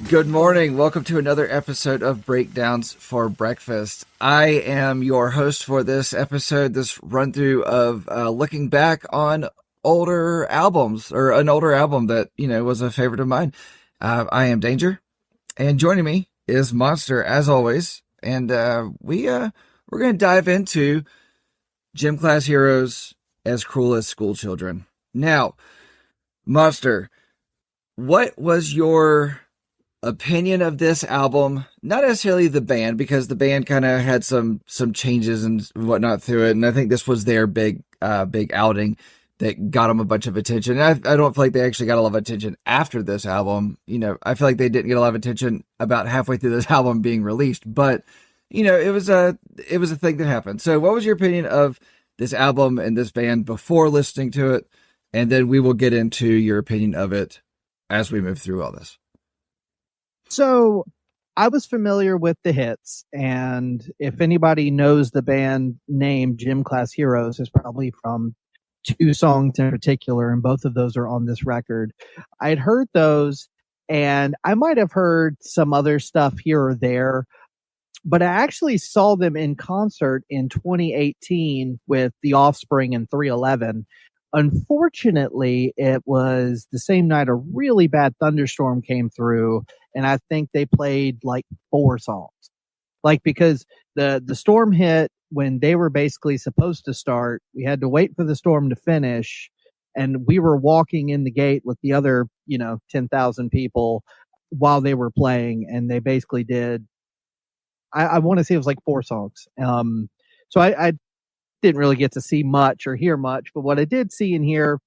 Good morning. Welcome to another episode of Breakdowns for Breakfast. I am your host for this episode, this run through of looking back on older albums, or an older album that, was a favorite of mine. I am Danger, and joining me is Monster, as always. And we're going to dive into Gym Class Heroes as Cruel as School Children. Now, Monster, what was your opinion of this album? Not necessarily the band, because the band kind of had some changes and whatnot through it, and I think this was their big outing that got them a bunch of attention. And I don't feel like they actually got a lot of attention after this album. I feel like they didn't get a lot of attention about halfway through this album being released, but it was a thing that happened. So what was your opinion of this album and this band before listening to it? And then we will get into your opinion of it as we move through all this. So I was familiar with the hits, and if anybody knows the band name Gym Class Heroes, is probably from two songs in particular, and both of those are on this record. I'd heard those, and I might have heard some other stuff here or there, but I actually saw them in concert in 2018 with The Offspring and 311. Unfortunately, it was the same night a really bad thunderstorm came through, and I think they played like 4 songs. Because the storm hit when they were basically supposed to start. We had to wait for the storm to finish, and we were walking in the gate with the other, 10,000 people while they were playing, and they basically did, I want to say it was like 4 songs. So I didn't really get to see much or hear much, but what I did see and hear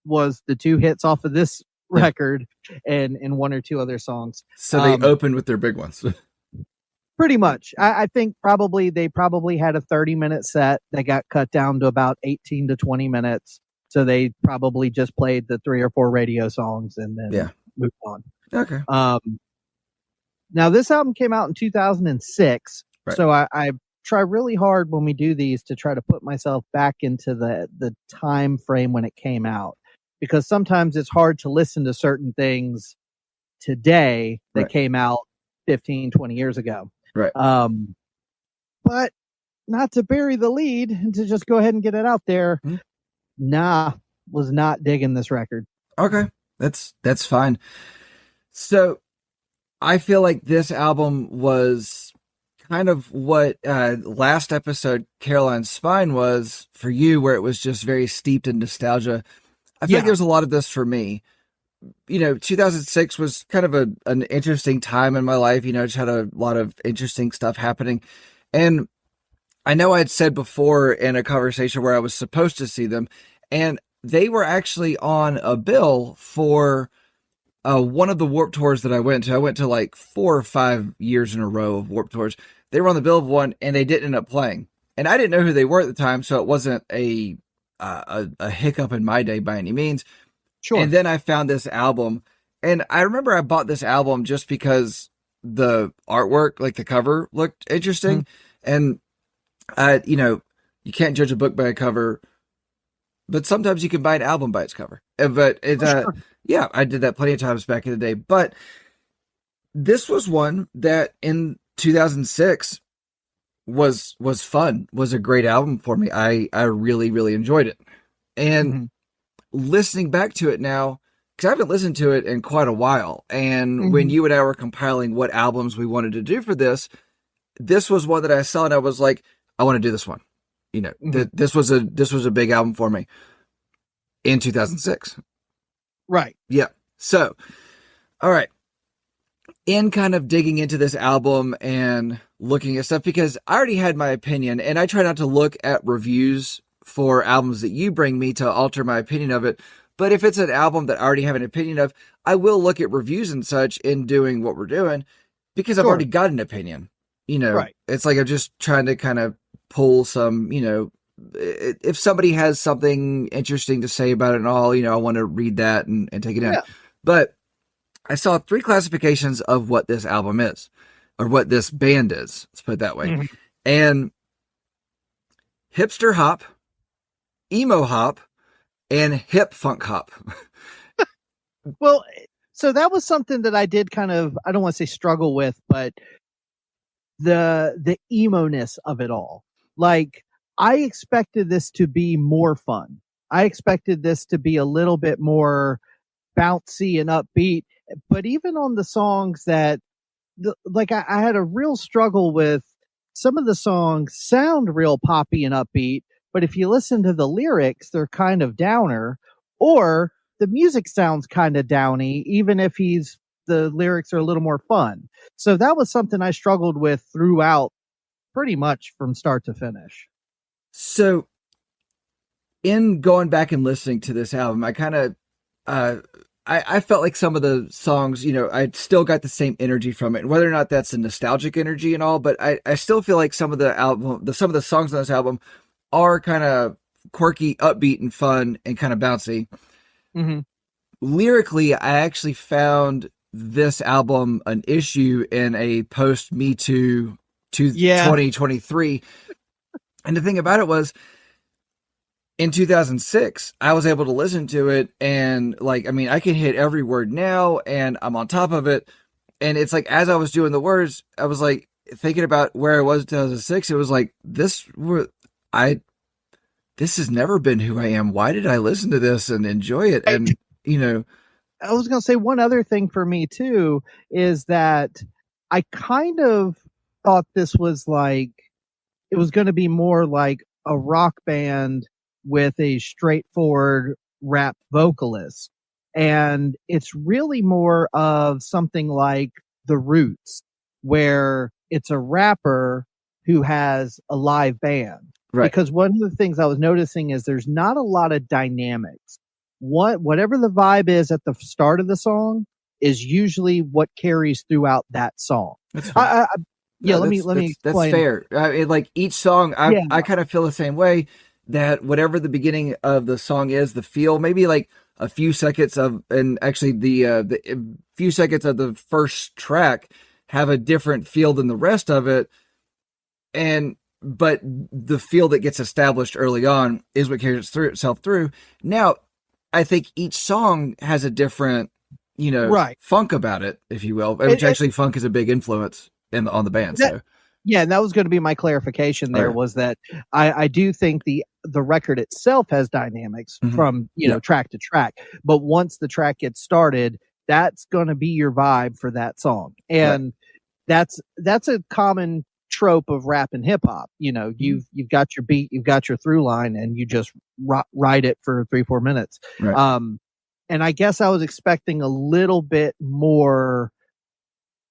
was the 2 hits off of this record and 1 or 2 other songs. So they opened with their big ones. Pretty much. I think they probably had a 30-minute set that got cut down to about 18 to 20 minutes. So they probably just played the 3 or 4 radio songs and then moved on. Okay. Now this album came out in 2006. Right. So I try really hard when we do these to try to put myself back into the time frame when it came out, because sometimes it's hard to listen to certain things today that came out 15, 20 years ago. Right. But not to bury the lead and to just go ahead and get it out there. Was not digging this record. Okay. That's fine. So I feel like this album was kind of what last episode Caroline's Spine was for you, where it was just very steeped in nostalgia. I feel like there's a lot of this for me. 2006 was kind of an interesting time in my life. Just had a lot of interesting stuff happening. And I know I had said before in a conversation where I was supposed to see them, and they were actually on a bill for one of the Warped Tours that I went to. I went to like 4 or 5 years in a row of Warped Tours. They were on the bill of one, and they didn't end up playing. And I didn't know who they were at the time, so it wasn't a hiccup in my day by any means. Sure. And then I found this album, and I remember I bought this album just because the artwork, like the cover, looked interesting. And you can't judge a book by a cover, but sometimes you can buy an album by its cover. But I did that plenty of times back in the day. But this was one that in 2006 was fun, was a great album for me. I really, really enjoyed it. And listening back to it now, because I haven't listened to it in quite a while, and when you and I were compiling what albums we wanted to do for this was one that I saw, and I was like, I want to do this one. This was a big album for me in 2006. Right. Yeah. So, all right. In kind of digging into this album and looking at stuff, because I already had my opinion, and I try not to look at reviews for albums that you bring me to alter my opinion of it. But if it's an album that I already have an opinion of, I will look at reviews and such in doing what we're doing, because I've already got an opinion. It's like I'm just trying to kind of pull some, if somebody has something interesting to say about it and all, I want to read that and take it in. But I saw 3 classifications of what this album is, or what this band is. Let's put it that way. And hipster hop, emo hop, and hip funk hop. Well, So that was something that I did kind of, I don't want to say struggle with, but the emo-ness of it all. Like, I expected this to be more fun. I expected this to be a little bit more bouncy and upbeat. But even on the songs that, I had a real struggle with some of the songs sound real poppy and upbeat, but if you listen to the lyrics, they're kind of downer, or the music sounds kind of downy, even if the lyrics are a little more fun. So that was something I struggled with throughout pretty much from start to finish. So in going back and listening to this album, I kind of, I felt like some of the songs, I still got the same energy from it, and whether or not that's a nostalgic energy and all, but I still feel like some of the songs on this album are kind of quirky, upbeat, and fun, and kind of bouncy. Mm-hmm. Lyrically, I actually found this album an issue in a post Me Too 2023. And the thing about it was, in 2006, I was able to listen to it, and I can hit every word now, and I'm on top of it. And it's like, as I was doing the words, I was like thinking about where I was in 2006. It was like, this has never been who I am. Why did I listen to this and enjoy it? And I was going to say one other thing for me too, is that I kind of thought this was it was going to be more like a rock band with a straightforward rap vocalist. And it's really more of something like The Roots, where it's a rapper who has a live band. Right. Because one of the things I was noticing is there's not a lot of dynamics. Whatever the vibe is at the start of the song is usually what carries throughout that song. That's fair. Let me explain. That's fair. Each song, I kind of feel the same way, that whatever the beginning of the song is, the feel, maybe like a few seconds of, and actually the few seconds of the first track have a different feel than the rest of it. But the feel that gets established early on is what carries itself through. Now, I think each song has a different, funk about it, if you will, which actually funk is a big influence on the band. Yeah, and that was going to be my clarification there, was that I do think the record itself has dynamics from, track to track. But once the track gets started, that's going to be your vibe for that song. And that's a common trope of rap and hip hop. You've got your beat, you've got your through line, and you just ride it for 3-4 minutes. Right. And I guess I was expecting a little bit more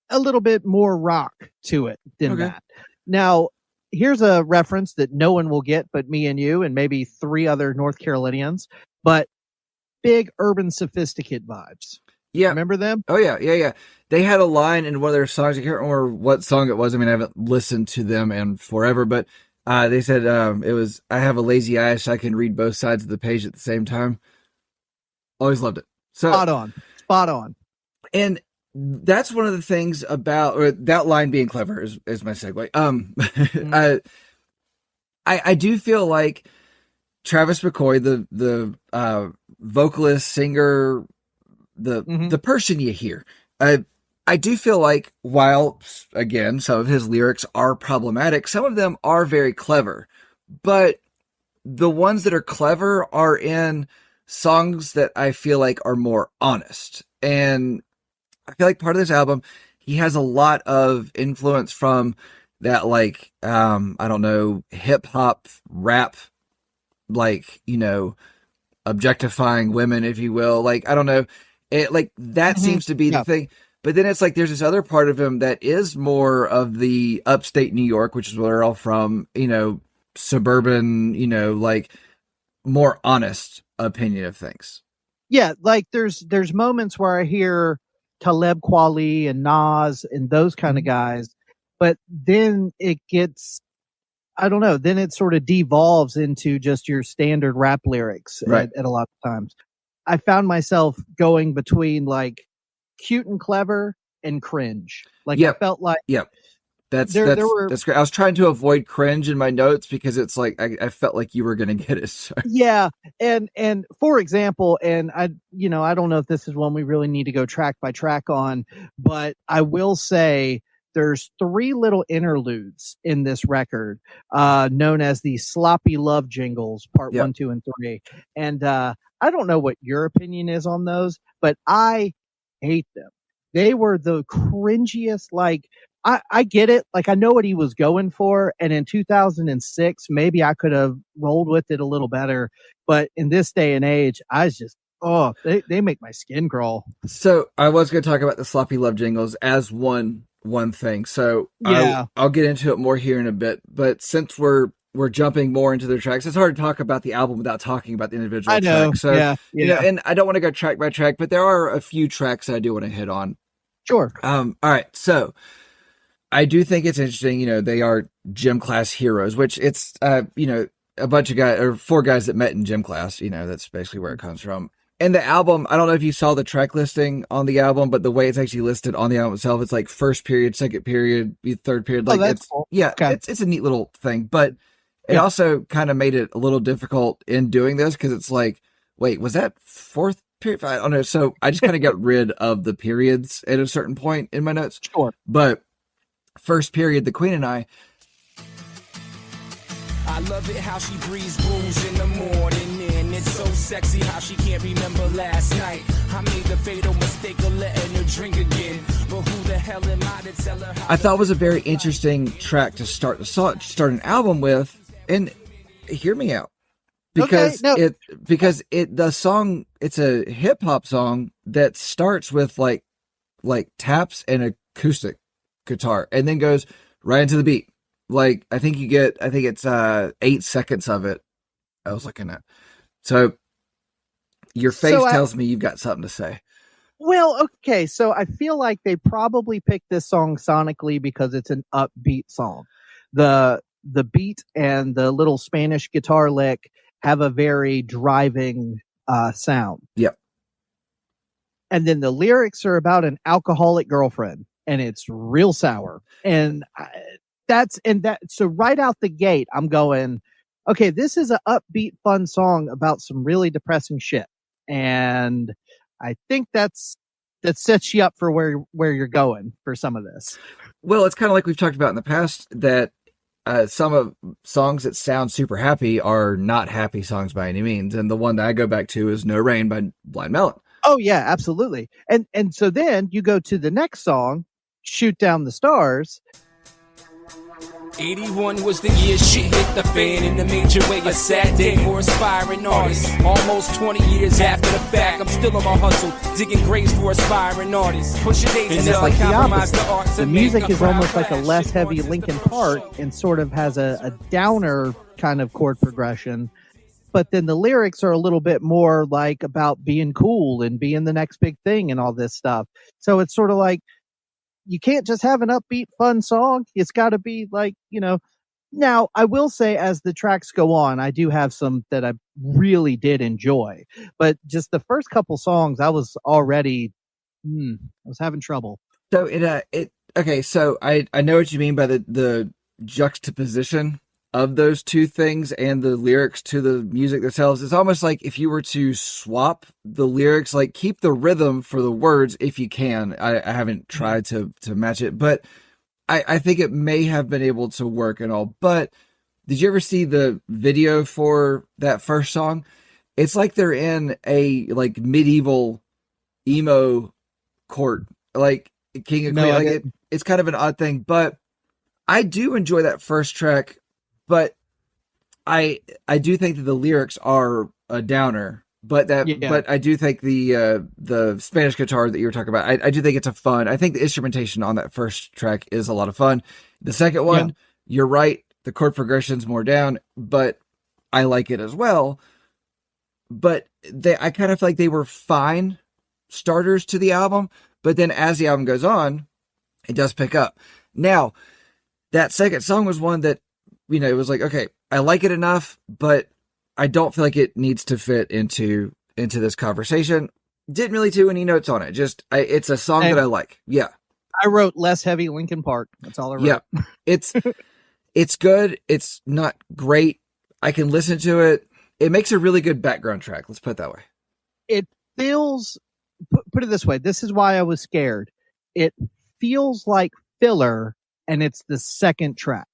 rock to it than that. Now, here's a reference that no one will get but me and you and maybe 3 other North Carolinians, but big Urban Sophisticate vibes. Yeah. Remember them? Oh, yeah. They had a line in one of their songs. I can't remember what song it was. I mean, I haven't listened to them in forever, but they said it was, I have a lazy eye so I can read both sides of the page at the same time. Always loved it. So Spot on. And that's one of the things about, or that line being clever is my segue. I do feel like Travis McCoy, the vocalist, singer, the person you hear, I do feel like, while again some of his lyrics are problematic, some of them are very clever, but the ones that are clever are in songs that I feel like are more honest. And I feel like part of this album, he has a lot of influence from that, I don't know, hip hop, rap, objectifying women, if you will. I don't know. It that seems to be the thing. But then it's there's this other part of him that is more of the upstate New York, which is where we're all from, suburban, more honest opinion of things. Yeah, there's moments where I hear Talib Kweli and Nas and those kind of guys, but then it gets, I don't know, then it sort of devolves into just your standard rap lyrics at a lot of times. I found myself going between cute and clever and cringe. I felt like That's there were that's great. I was trying to avoid cringe in my notes because it's like I felt like you were going to get it. So. yeah, and for example, and I don't know if this is one we really need to go track by track on, but I will say there's three little interludes in this record, known as the Sloppy Love Jingles, part Yep. 1, 2, and 3. And I don't know what your opinion is on those, but I hate them. They were the cringiest, like, I get it. Like, I know what he was going for. And in 2006, maybe I could have rolled with it a little better. But in this day and age, I was just, they make my skin crawl. So I was going to talk about the Sloppy Love Jingles as one thing. So Yeah. I'll get into it more here in a bit. But since we're jumping more into the tracks, it's hard to talk about the album without talking about the individual I know. tracks. So, yeah. you know, and I don't want to go track by track, but there are a few tracks I do want to hit on. Sure. All right. So I do think it's interesting, you know, they are gym class heroes, which it's, you know, a bunch of guys or four guys that met in gym class, you know, that's basically where it comes from. And the album, I don't know if you saw the track listing on the album, but the way it's actually listed on the album itself, it's like first period, second period, third period. Like that's it's, cool. yeah, Okay. it's a neat little thing, but it also kind of made it a little difficult in doing this. Cause it's like, wait, was that fourth period? I don't know. So I just kind of got rid of the periods at a certain point in my notes. Sure. But first period, the Queen and I love it how she breathes booze in the morning, and it's so sexy how she can't remember last night. I made the fatal mistake of letting her drink again, but who the hell am I to tell her how? I thought was a very interesting track to start an album with, and hear me out. Because the song, it's a hip hop song that starts with like taps and acoustic guitar and then goes right into the beat. Like, I think it's 8 seconds of it. I was looking at. So your face tells me you've got something to say. Well, okay. So I feel like they probably picked this song sonically because it's an upbeat song. The beat and the little Spanish guitar lick have a very driving sound. Yep. And then the lyrics are about an alcoholic girlfriend, and it's real sour. And so right out the gate, I'm going, okay, this is an upbeat, fun song about some really depressing shit. And I think that sets you up for where you're going for some of this. Well, it's kind of like we've talked about in the past that some of songs that sound super happy are not happy songs by any means. And the one that I go back to is No Rain by Blind Melon. Oh yeah, absolutely. And so then you go to the next song, Shoot Down the Stars. 81 was the year shit hit the fan in a major way. A sad day for aspiring artists. Almost 20 years after the fact, I'm still on my hustle, digging graves for aspiring artists. Pushing days and it's like the opposite. The music is almost like a less heavy Linkin Park and sort of has a downer kind of chord progression. But then the lyrics are a little bit more like about being cool and being the next big thing and all this stuff. So it's sort of like, you can't just have an upbeat, fun song. It's got to be like, you know. Now, I will say as the tracks go on, I do have some that I really did enjoy. But just the first couple songs, I was already, I was having trouble. So okay, so I know what you mean by the juxtaposition of those two things and the lyrics to the music themselves. It's almost like if you were to swap the lyrics, like keep the rhythm for the words if you can. I haven't tried to match it, but I think it may have been able to work and all. But did you ever see the video for that first song? It's like they're in a like medieval emo court, like King of Queen. Like it's kind of an odd thing, but I do enjoy that first track. But I do think that the lyrics are a downer. But but I do think the Spanish guitar that you were talking about, I do think it's a fun. I think the instrumentation on that first track is a lot of fun. The second one, you're right, the chord progression's more down, but I like it as well. But I kind of feel like they were fine starters to the album. But then as the album goes on, it does pick up. Now, that second song was one that, you know, it was like, okay, I like it enough, but I don't feel like it needs to fit into this conversation. Didn't really do any notes on it. Just, it's a song that I like. Yeah. I wrote less heavy Linkin Park. That's all I wrote. Yeah, it's good. It's not great. I can listen to it. It makes a really good background track. Let's put it that way. It feels, put it this way. This is why I was scared. It feels like filler, and it's the second track.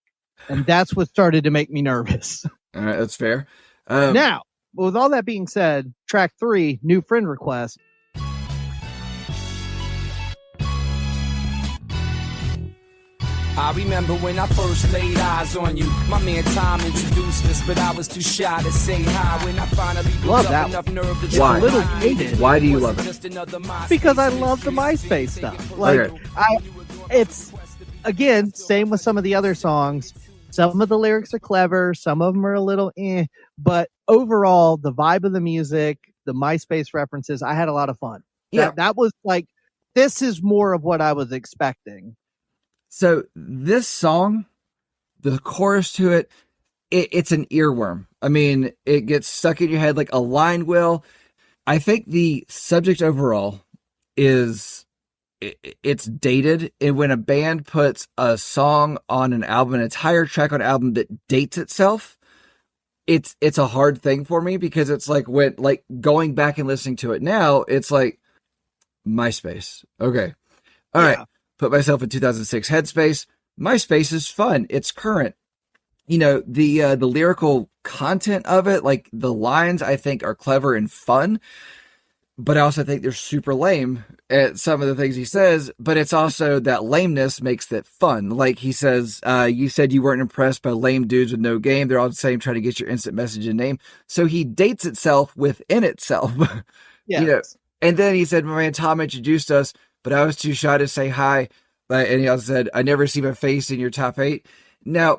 And that's what started to make me nervous. All right, that's fair. Now, with all that being said, track 3, New Friend Request. I remember when I first laid eyes on you. My man Tom introduced us, but I was too shy to say hi. When I finally love that. enough nerve to Why? A little dated. Why do you love it? Because I love the MySpace stuff. Like, Okay. it's, again, same with some of the other songs. Some of the lyrics are clever. Some of them are a little but overall, the vibe of the music, the MySpace references, I had a lot of fun. Yeah. That was like, this is more of what I was expecting. So this song, the chorus to it, it's an earworm. I mean, it gets stuck in your head like a line will. I think the subject overall is it's dated. And when a band puts a song on an album, an entire track on an album that dates itself, it's a hard thing for me, because it's like when, like, going back and listening to it now, it's like MySpace. Okay. All right. Put myself in 2006 headspace. MySpace is fun. It's current. You know, the lyrical content of it, like the lines, I think are clever and fun, but I also think they're super lame at some of the things he says, but it's also that lameness makes it fun. Like he says, you said you weren't impressed by lame dudes with no game. They're all the same, trying to get your instant message and name. So he dates itself within itself. Yeah. You know, and then he said, my man Tom introduced us, but I was too shy to say hi. And he also said, I never see my face in your top 8. Now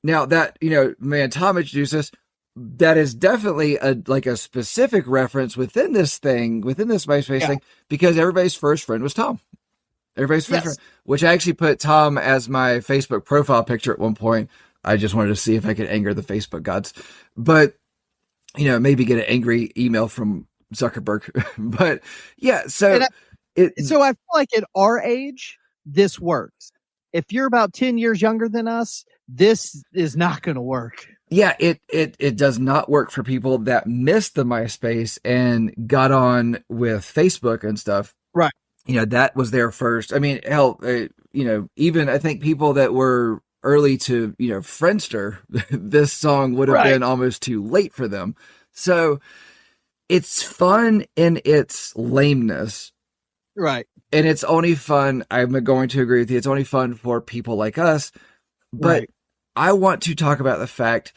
that, you know, man Tom introduced us, that is definitely a specific reference within this MySpace thing, because everybody's first friend was Tom. Everybody's first friend, which I actually put Tom as my Facebook profile picture at one point. I just wanted to see if I could anger the Facebook gods, but, you know, maybe get an angry email from Zuckerberg. But yeah, so so I feel like at our age, this works. If you're about 10 years younger than us, this is not going to work. Yeah, it does not work for people that missed the MySpace and got on with Facebook and stuff. Right. You know, that was their first. I mean, hell, you know, even I think people that were early to, you know, Friendster, this song would have been almost too late for them. So it's fun in its lameness. Right. And it's only fun, I'm going to agree with you, it's only fun for people like us. But I want to talk about the fact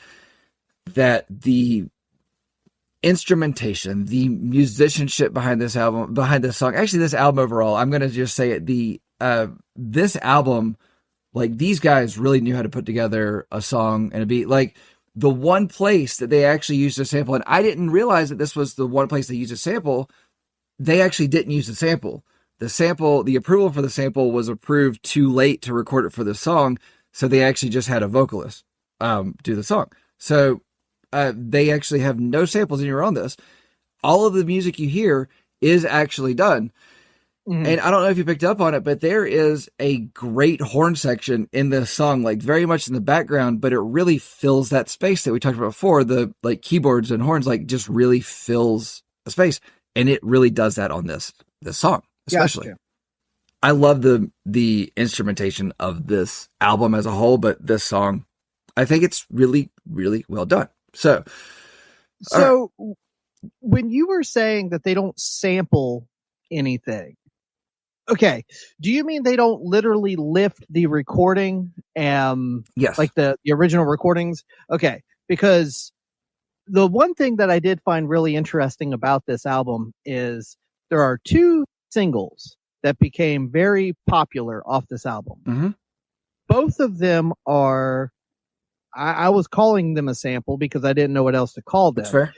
that the instrumentation, the musicianship behind this album, behind this song, actually this album overall, I'm going to just say it, this album, like, these guys really knew how to put together a song and a beat. Like, the one place that they actually used a sample, and I didn't realize that this was the one place they used a sample, they actually didn't use the sample. The sample, the approval for the sample was approved too late to record it for the song, so they actually just had a vocalist do the song. So they actually have no samples anywhere on this. All of the music you hear is actually done. Mm-hmm. And I don't know if you picked up on it, but there is a great horn section in this song, like very much in the background, but it really fills that space that we talked about before. The like keyboards and horns, like, just really fills a space. And it really does that on this song, especially. Gotcha. I love the instrumentation of this album as a whole, but this song, I think it's really, really well done. So when you were saying that they don't sample anything, okay, do you mean they don't literally lift the recording? Yes. Like the original recordings? Okay, because the one thing that I did find really interesting about this album is there are 2 singles that became very popular off this album. Mm-hmm. Both of them are, I was calling them a sample because I didn't know what else to call them. That's fair.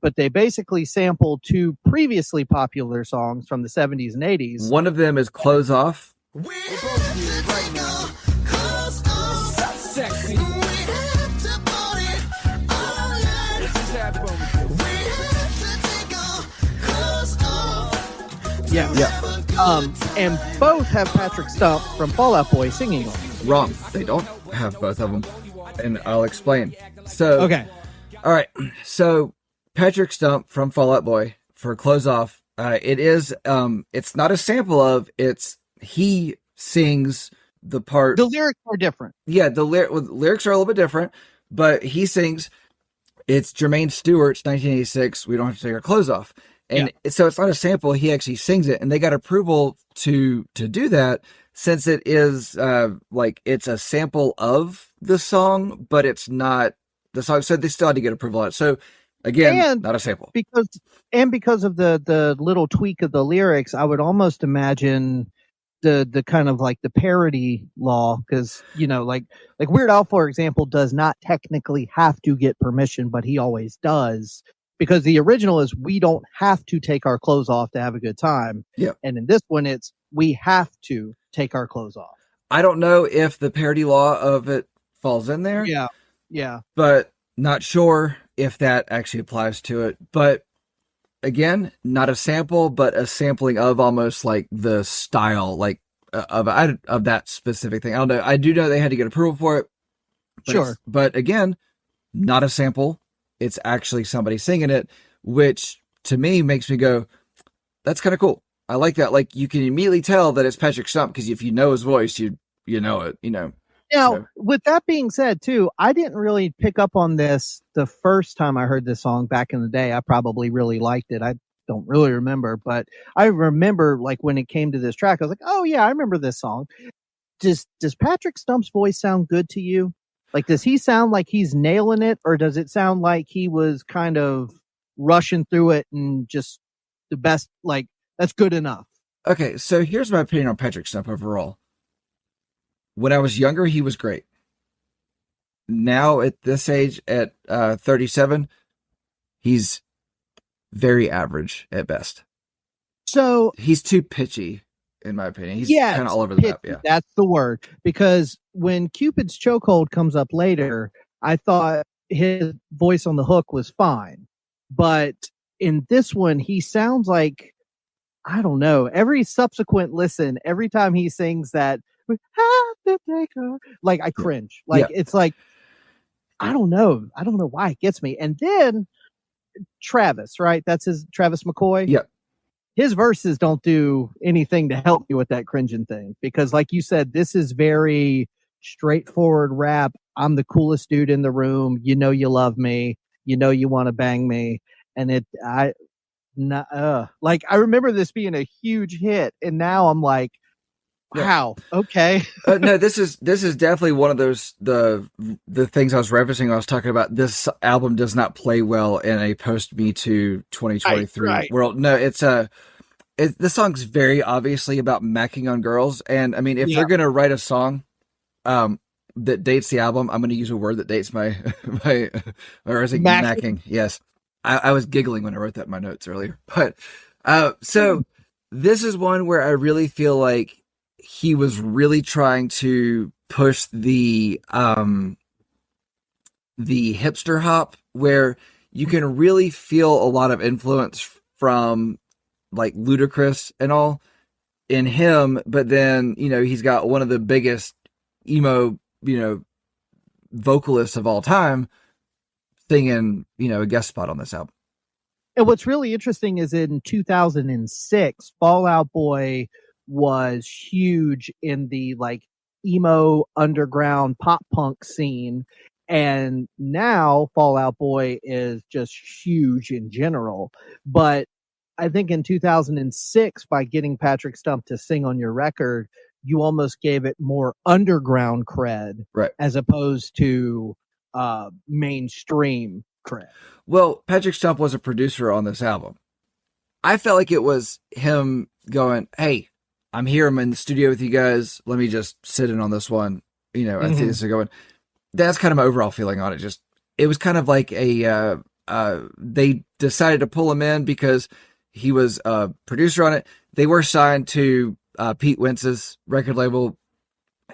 But they basically sampled 2 previously popular songs from the 70s and 80s. One of them is Close Off. Yeah. And both have Patrick Stump from Fall Out Boy singing on it. Wrong. They don't have both of them. And I'll explain. So, Okay. All right. So Patrick Stump from Fall Out Boy for Close Off. It is, it's not a sample of, he sings the part. The lyrics are different. Yeah. The lyrics are a little bit different, but he sings, it's Jermaine Stewart's 1986. We don't have to take our clothes off. And so it's not a sample. He actually sings it, and they got approval to do that, since it is it's a sample of the song, but it's not the song. So they still had to get approval on it. So again, not a sample. Because of the little tweak of the lyrics, I would almost imagine the kind of like the parody law, because like Weird Al, for example, does not technically have to get permission, but he always does. Because the original is, we don't have to take our clothes off to have a good time. Yeah. And in this one, it's, we have to take our clothes off. I don't know if the parody law of it falls in there. Yeah. Yeah. But not sure if that actually applies to it. But again, not a sample, but a sampling of almost like the style, like of that specific thing. I don't know. I do know they had to get approval for it. Sure. But again, not a sample. It's actually somebody singing it, which to me makes me go, that's kind of cool. I like that. Like, you can immediately tell that it's Patrick Stump, because if you know his voice, you know it, Now, so. With that being said, too, I didn't really pick up on this the first time I heard this song back in the day. I probably really liked it. I don't really remember, but I remember, like, when it came to this track, I was like, oh yeah, I remember this song. Does Patrick Stump's voice sound good to you? Like, does he sound like he's nailing it, or does it sound like he was kind of rushing through it and just the best, like, that's good enough? Okay, so here's my opinion on Patrick Stump overall. When I was younger, he was great. Now, at this age, at 37, he's very average at best. So he's too pitchy, in my opinion. He's kind of all over the map. Yeah, that's the word. Because when Cupid's Chokehold comes up later, I thought his voice on the hook was fine, but in this one, he sounds like, I don't know. Every subsequent listen, every time he sings that, we have to take her, like, I cringe. Like, it's like, I don't know why it gets me. And then Travis, right? That's Travis McCoy. Yeah. His verses don't do anything to help you with that cringing thing, because, like you said, this is very straightforward rap. I'm the coolest dude in the room. You love me. You want to bang me. And I remember this being a huge hit, and now I'm like, wow, okay. No, this is definitely one of those the things I was referencing. I was talking about, this album does not play well in a post Me Too 2023 world. No, the song's very obviously about macking on girls, and I mean, if they're gonna write a song that dates the album, I'm gonna use a word that dates my or is it macking? Yes, I was giggling when I wrote that in my notes earlier, but so this is one where I really feel like he was really trying to push the hipster hop, where you can really feel a lot of influence from like Ludacris and all in him, but then, he's got one of the biggest emo, vocalists of all time singing, a guest spot on this album. And what's really interesting is in 2006, Fall Out Boy was huge in the like emo underground pop punk scene, and now Fall Out Boy is just huge in general. But I think in 2006, by getting Patrick Stump to sing on your record, you almost gave it more underground cred, right, as opposed to mainstream cred. Well, Patrick Stump was a producer on this album. I felt like it was him going, hey, I'm here, I'm in the studio with you guys, let me just sit in on this one. I think this is going. That's kind of my overall feeling on it. It was kind of like they decided to pull him in because he was a producer on it. They were signed to Pete Wentz's record label,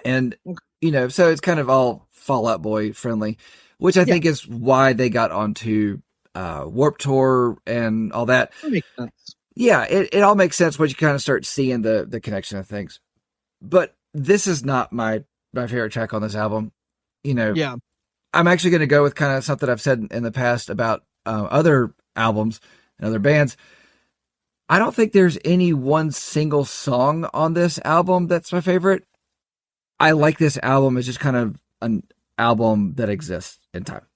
and so it's kind of all Fall Out Boy friendly, which I think is why they got onto Warped Tour and all that. That makes sense. Yeah, it all makes sense once you kind of start seeing the connection of things. But this is not my favorite track on this album. You know, Yeah. I'm actually going to go with kind of something I've said in the past about other albums and other bands. I don't think there's any one single song on this album that's my favorite. I like this album as just kind of an album that exists in time.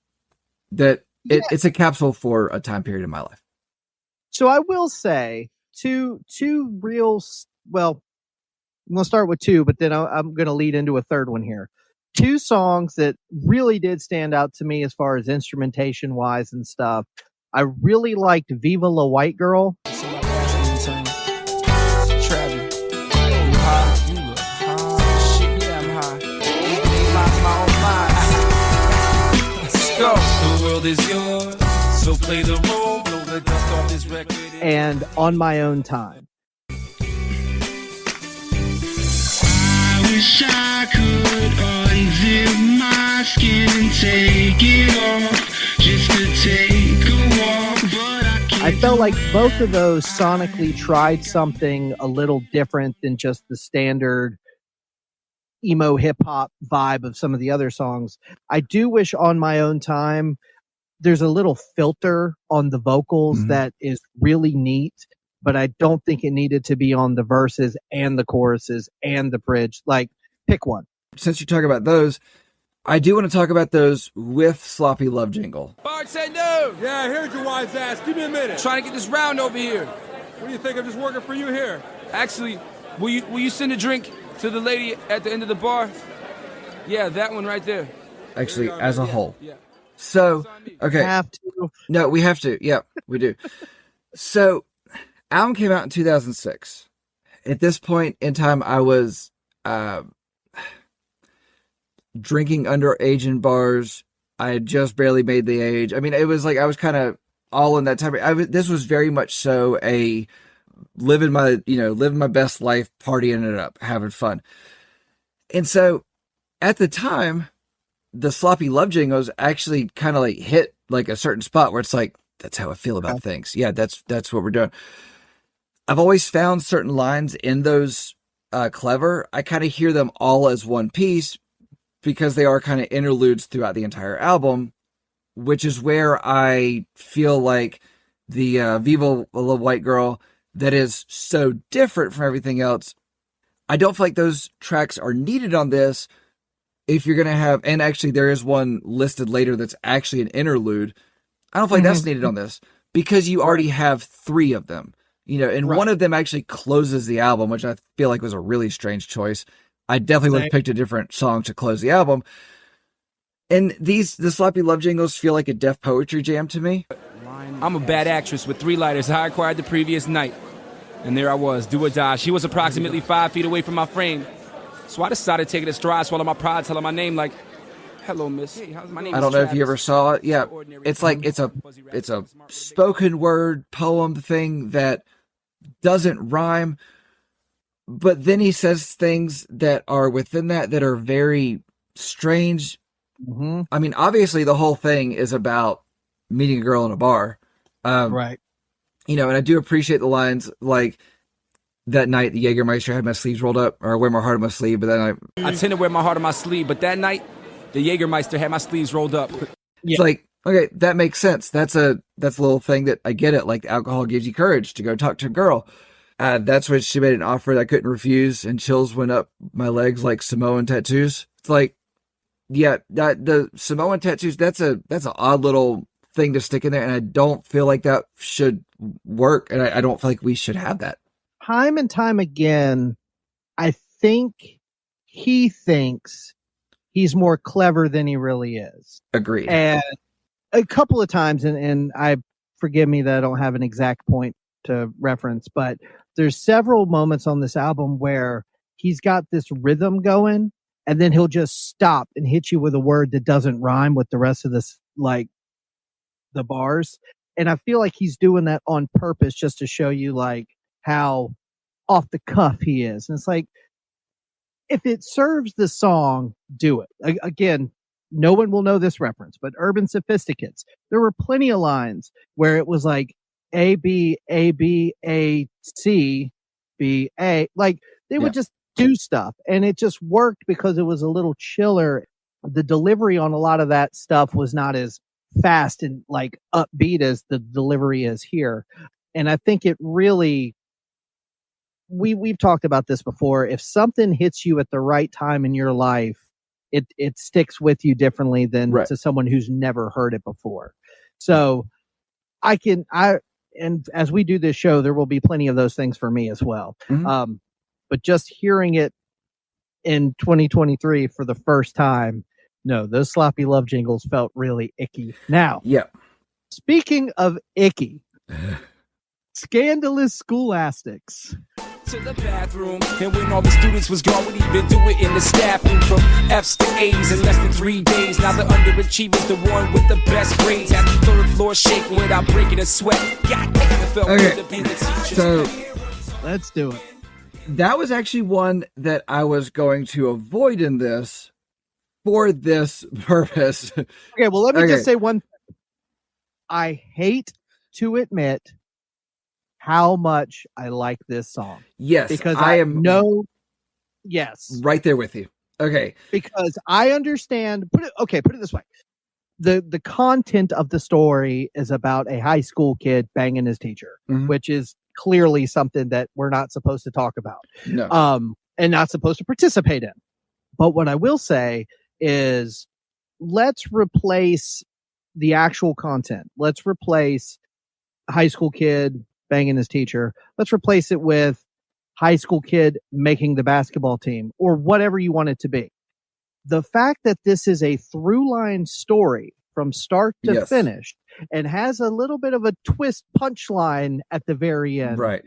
It's a capsule for a time period in my life. So I will say two real, well, I'm going to start with two, but then I'm going to lead into a third one here. Two songs that really did stand out to me as far as instrumentation wise and stuff. I really liked Viva La White Girl. The world is yours, so play the role, blow the dust off this record. And On My Own Time. I wish I could unzip my skin and take it off just to take a walk, but I can't. I felt like both of those sonically tried something a little different than just the standard emo hip hop vibe of some of the other songs. I do wish On My Own Time, there's a little filter on the vocals that is really neat, but I don't think it needed to be on the verses and the choruses and the bridge. Like, pick one. Since you talk about those, I do want to talk about those with Sloppy Love Jingle. Bartender! Yeah, I heard your wise ass. Give me a minute. Trying to get this round over here. What do you think? I'm just working for you here. Actually, will you send a drink to the lady at the end of the bar? Yeah, that one right there. Actually, as a whole. Yeah. So, okay. Have to. No, we have to. Yeah, we do. So, album came out in 2006. At this point in time, I was drinking underage in bars. I had just barely made the age. I mean, it was like I was kind of all in that time. This was very much so a living my best life, partying it up, having fun. And so, at the time, the Sloppy Love Jingles actually kind of like hit like a certain spot where it's like, that's how I feel about things. Yeah, that's what we're doing. I've always found certain lines in those clever. I kind of hear them all as one piece because they are kind of interludes throughout the entire album, which is where I feel like the Viva La White Girl that is so different from everything else. I don't feel like those tracks are needed on this. If you're going to have, and actually there is one listed later that's actually an interlude. I don't feel like that's needed on this because you already have three of them, and one of them actually closes the album, which I feel like was a really strange choice. I definitely would have picked a different song to close the album. And the Sloppy Love Jingles feel like a Def Poetry jam to me. I'm a bad actress with 3 lighters I acquired the previous night. And there I was, do or die. She was approximately 5 feet away from my frame. So I decided to take it a stride, swallow my pride, tell her my name like, hello, miss. My name I don't know if you ever saw it. Yeah, it's like it's a spoken word poem thing that doesn't rhyme, but then he says things that are within that are very strange. I mean, obviously the whole thing is about meeting a girl in a bar, Right. And I do appreciate the lines like, that night, the Jägermeister had my sleeves rolled up, or I wear my heart on my sleeve, but then I tend to wear my heart on my sleeve, but that night, the Jägermeister had my sleeves rolled up. It's like, okay, that makes sense. That's a little thing that I get it. Like, alcohol gives you courage to go talk to a girl. That's when she made an offer that I couldn't refuse, and chills went up my legs like Samoan tattoos. It's like, yeah, the Samoan tattoos, that's an odd little thing to stick in there, and I don't feel like that should work, and I don't feel like we should have that. Time and time again, I think he thinks he's more clever than he really is. Agreed. And a couple of times, and I forgive me that I don't have an exact point to reference, but there's several moments on this album where he's got this rhythm going, and then he'll just stop and hit you with a word that doesn't rhyme with the rest of this, like the bars. And I feel like he's doing that on purpose just to show you like how off the cuff he is. And it's like, if it serves the song, do it. Again, no one will know this reference, but Urban Sophisticates, there were plenty of lines where it was like A B A B A C B A. Like they would just do stuff, and it just worked because it was a little chiller. The delivery on a lot of that stuff was not as fast and like upbeat as the delivery is here. And I think it really, we've talked about this before. If something hits you at the right time in your life, it sticks with you differently than to someone who's never heard it before. So and as we do this show, there will be plenty of those things for me as well. Mm-hmm. But just hearing it in 2023 for the first time, no, those Sloppy Love jingles felt really icky. Now, speaking of icky, Scandalous Scholastics. To the bathroom, and when all the students was gone, we'd even do it in the staff room. From F's to A's in less than 3 days. Now the underachiever's the one with the best grades. At the third floor shaking without breaking a sweat. God damn, it felt good to be the teacher. So let's do it. That was actually one that I was going to avoid in this for this purpose. Okay, well, let me just say one thing. I hate to admit how much I like this song. Yes, because I am right there with you. Okay, because I understand. Put it this way: the content of the story is about a high school kid banging his teacher, which is clearly something that we're not supposed to talk about, and not supposed to participate in. But what I will say is, let's replace the actual content. Let's replace high school kid banging his teacher. Let's replace it with high school kid making the basketball team, or whatever you want it to be. The fact that this is a through line story from start to finish and has a little bit of a twist punchline at the very end. Right.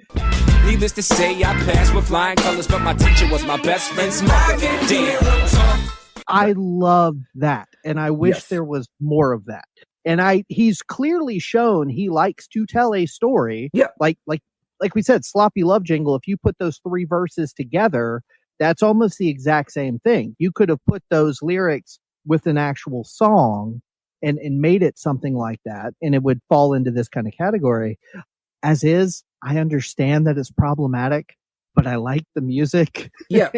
Needless to say, I passed with flying colors, but my teacher was my best friend's mother. Damn. I love that, and I wish there was more of that. And he's clearly shown he likes to tell a story. Yeah. Like we said, Sloppy Love Jingle, if you put those three verses together, that's almost the exact same thing. You could have put those lyrics with an actual song and made it something like that, and it would fall into this kind of category. As is, I understand that it's problematic, but I like the music. Yeah.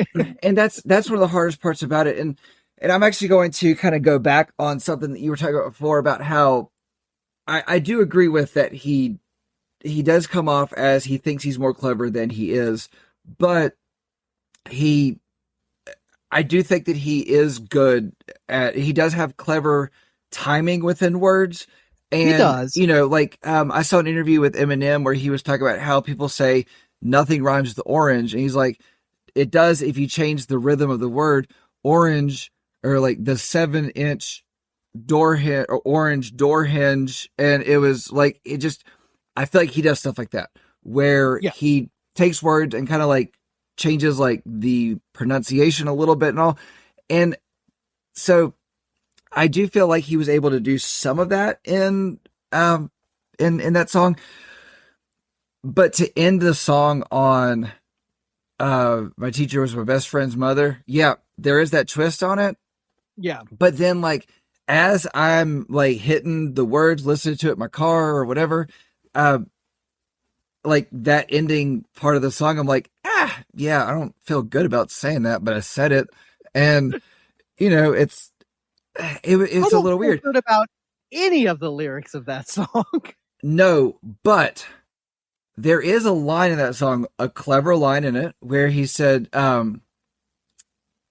And that's one of the hardest parts about it. And I'm actually going to kind of go back on something that you were talking about before about how I do agree with that he does come off as he thinks he's more clever than he is, but I do think that he is good he does have clever timing within words. And, he does. You know, like, I saw an interview with Eminem where he was talking about how people say nothing rhymes with orange. And he's like, it does if you change the rhythm of the word. Orange, or like the 7-inch door hinge or orange door hinge. And it was like, I feel like he does stuff like that where he takes words and kind of like changes like the pronunciation a little bit and all. And so I do feel like he was able to do some of that in that song, but to end the song on, my teacher was my best friend's mother. Yeah. There is that twist on it. Yeah. But then like, as I'm like hitting the words, listening to it in my car or whatever, like that ending part of the song, I'm like, yeah, I don't feel good about saying that, but I said it. And, you know, it's a little weird. Good about any of the lyrics of that song. No, but there is a line in that song, a clever line in it, where he said, oh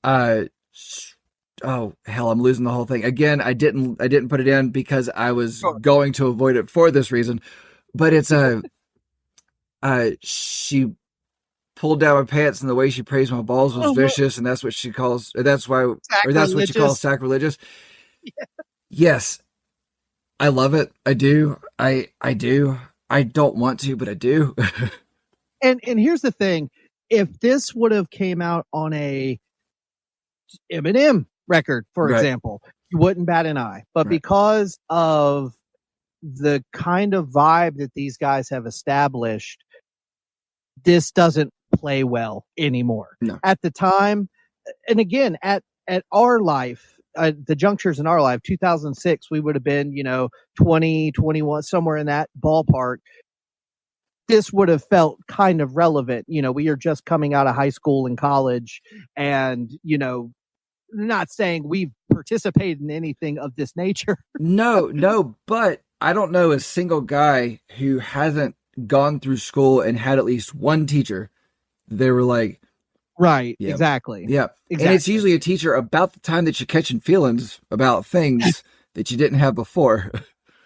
hell, I'm losing the whole thing again. I didn't put it in because I was going to avoid it for this reason, but it's she pulled down my pants and the way she praised my balls was vicious, and that's what she calls that's what she calls sacrilegious. Yeah. Yes, I love it. I do. I do. I don't want to, but I do. and here's the thing: if this would have came out on a Eminem record, for example, you wouldn't bat an eye. But because of the kind of vibe that these guys have established, this doesn't play well anymore. No. At the time, and again, at our life, the junctures in our life, 2006, we would have been, 20, 21, somewhere in that ballpark. this would have felt kind of relevant. We are just coming out of high school and college, and, not saying we've participated in anything of this nature. No, but I don't know a single guy who hasn't gone through school and had at least one teacher. They were like, right, yeah, exactly. Yeah. Exactly. And it's usually a teacher about the time that you're catching feelings about things that you didn't have before.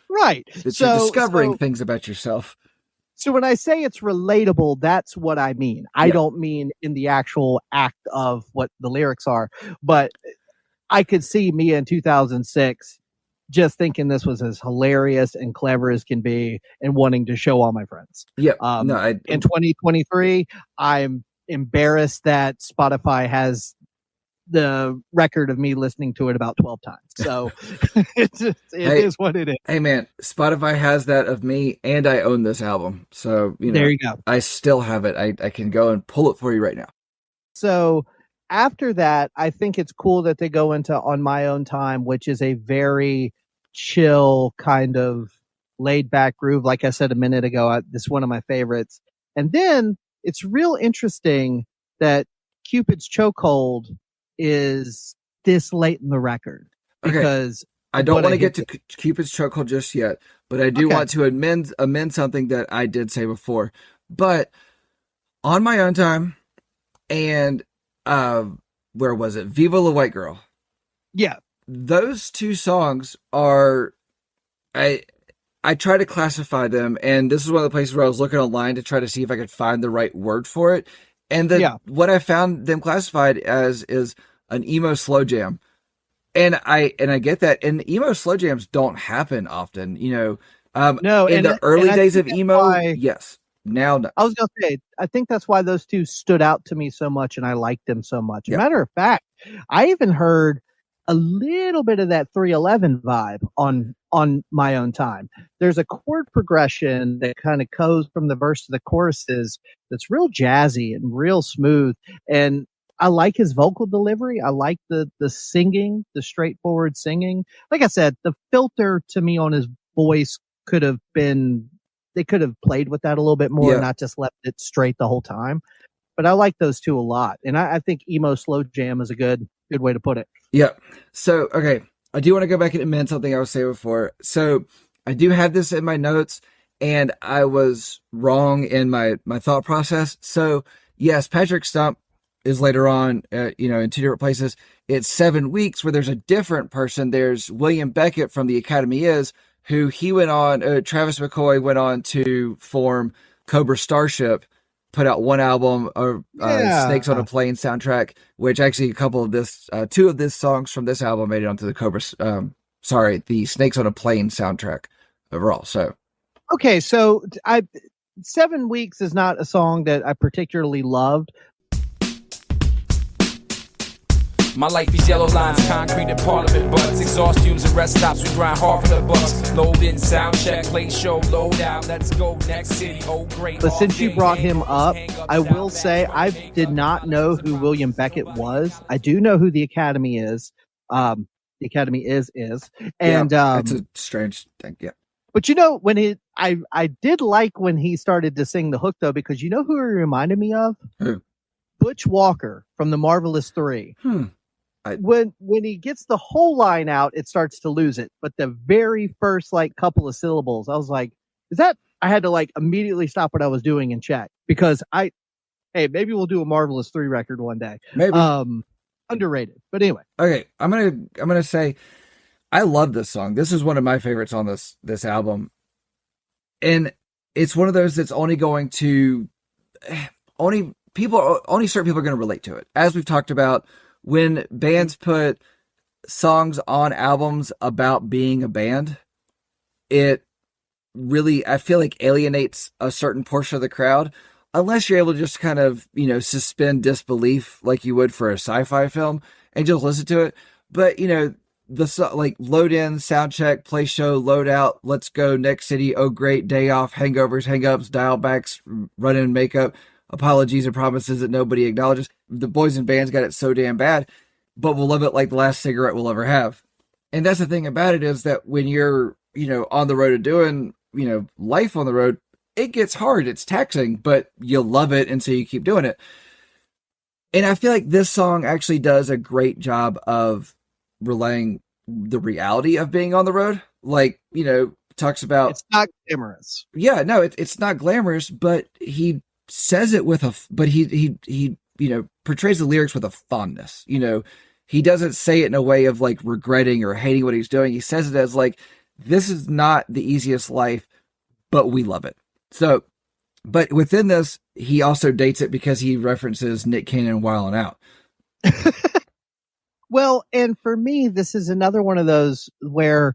Right. That you're discovering things about yourself. So when I say it's relatable, that's what I mean. I Yeah. don't mean in the actual act of what the lyrics are, but I could see me in 2006 just thinking this was as hilarious and clever as can be and wanting to show all my friends. Yeah. In 2023, I'm embarrassed that Spotify has the record of me listening to it about 12 times. So it is what it is. Hey man, Spotify has that of me, and I own this album. So, there you go. I still have it. I can go and pull it for you right now. So after that, I think it's cool that they go into On My Own Time, which is a very chill kind of laid back groove. Like I said a minute ago, this is one of my favorites. And then it's real interesting that Cupid's Chokehold is this late in the record, because I don't want to get to Cupid's Chokehold just yet, but I do want to amend something that I did say before. But On My Own Time and where was it? Viva La White Girl. Yeah. Those two songs are, I try to classify them, and this is one of the places where I was looking online to try to see if I could find the right word for it. And what I found them classified as is an emo slow jam. And I get that. And emo slow jams don't happen often, No, in the early days of emo, yes. Now, no. I was going to say, I think that's why those two stood out to me so much and I liked them so much. Yep. Matter of fact, I even heard a little bit of that 311 vibe on My Own Time. There's a chord progression that kind of goes from the verse to the choruses that's real jazzy and real smooth. And I like his vocal delivery. I like the singing, the straightforward singing. Like I said, the filter to me on his voice they could have played with that a little bit more, not just left it straight the whole time. But I like those two a lot. And I think emo slow jam is a good way to put it. Yeah. So, okay. I do want to go back and amend something I was saying before. So I do have this in my notes, and I was wrong in my thought process. So yes, Patrick Stump is later on, in two different places. It's 7 weeks where there's a different person. There's William Beckett from The Academy Is, who he went on, Travis McCoy went on to form Cobra Starship, put out one album, Snakes on a Plane soundtrack, which actually two of this songs from this album made it onto the the Snakes on a Plane soundtrack overall. So, okay. So 7 weeks is not a song that I particularly loved. My life is yellow lines, concrete and parliament butts, exhaust fumes and rest stops, we grind hard for the bucks. Load in, sound check, play show, load out, let's go, next city, oh great. But since you brought him up, I will say I did not know who William Beckett was. I do know who The Academy is. The Academy is. And it's a strange thing, yeah. But when I did like when he started to sing the hook though, because you know who he reminded me of? Who? Butch Walker from The Marvelous Three. When he gets the whole line out, it starts to lose it. But the very first couple of syllables, I was like, is that? I had to immediately stop what I was doing and check, because maybe we'll do a Marvelous 3 record one day. Maybe. Underrated. But anyway. Okay, I'm gonna say I love this song. This is one of my favorites on this album. And it's one of those that's only certain people are going to relate to it. As we've talked about, when bands put songs on albums about being a band, it really, I feel like, alienates a certain portion of the crowd, unless you're able to just kind of, suspend disbelief like you would for a sci-fi film and just listen to it. But, the load in, sound check, play show, load out, let's go, next city, oh great, day off, hangovers, hang-ups, dial backs, run in makeup, apologies and promises that nobody acknowledges. The boys and bands got it so damn bad, but we'll love it like the last cigarette we'll ever have. And that's the thing about it, is that when you're, on the road of doing, life on the road, it gets hard. It's taxing, but you love it. And so you keep doing it. And I feel like this song actually does a great job of relaying the reality of being on the road. Like, you know, talks about, It's not glamorous. yeah, no, it's not glamorous, but he says it with but he, you know, portrays the lyrics with a fondness. You know, he doesn't say it in a way of like regretting or hating what he's doing. He says it as like, this is not the easiest life, but we love it. So, but within this, he also dates it because he references Nick Cannon Wildin' Out. Well, and for me, this is another one of those where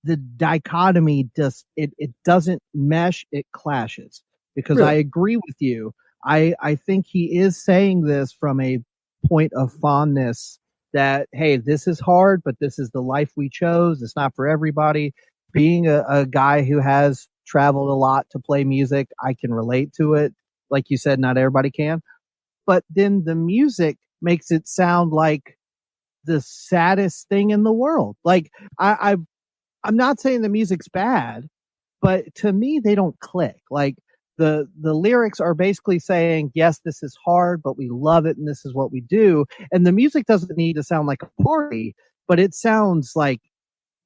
the dichotomy it doesn't mesh, it clashes. Because Really? I agree with you. I think he is saying this from a point of fondness that, hey, this is hard, but this is the life we chose. It's not for everybody. Being a guy who has traveled a lot to play music, I can relate to it. Like you said, not everybody can. But then the music makes it sound like the saddest thing in the world. Like I'm not saying the music's bad, but to me they don't click. Like the lyrics are basically saying, yes, this is hard, but we love it and this is what we do. And the music doesn't need to sound like a party, but it sounds like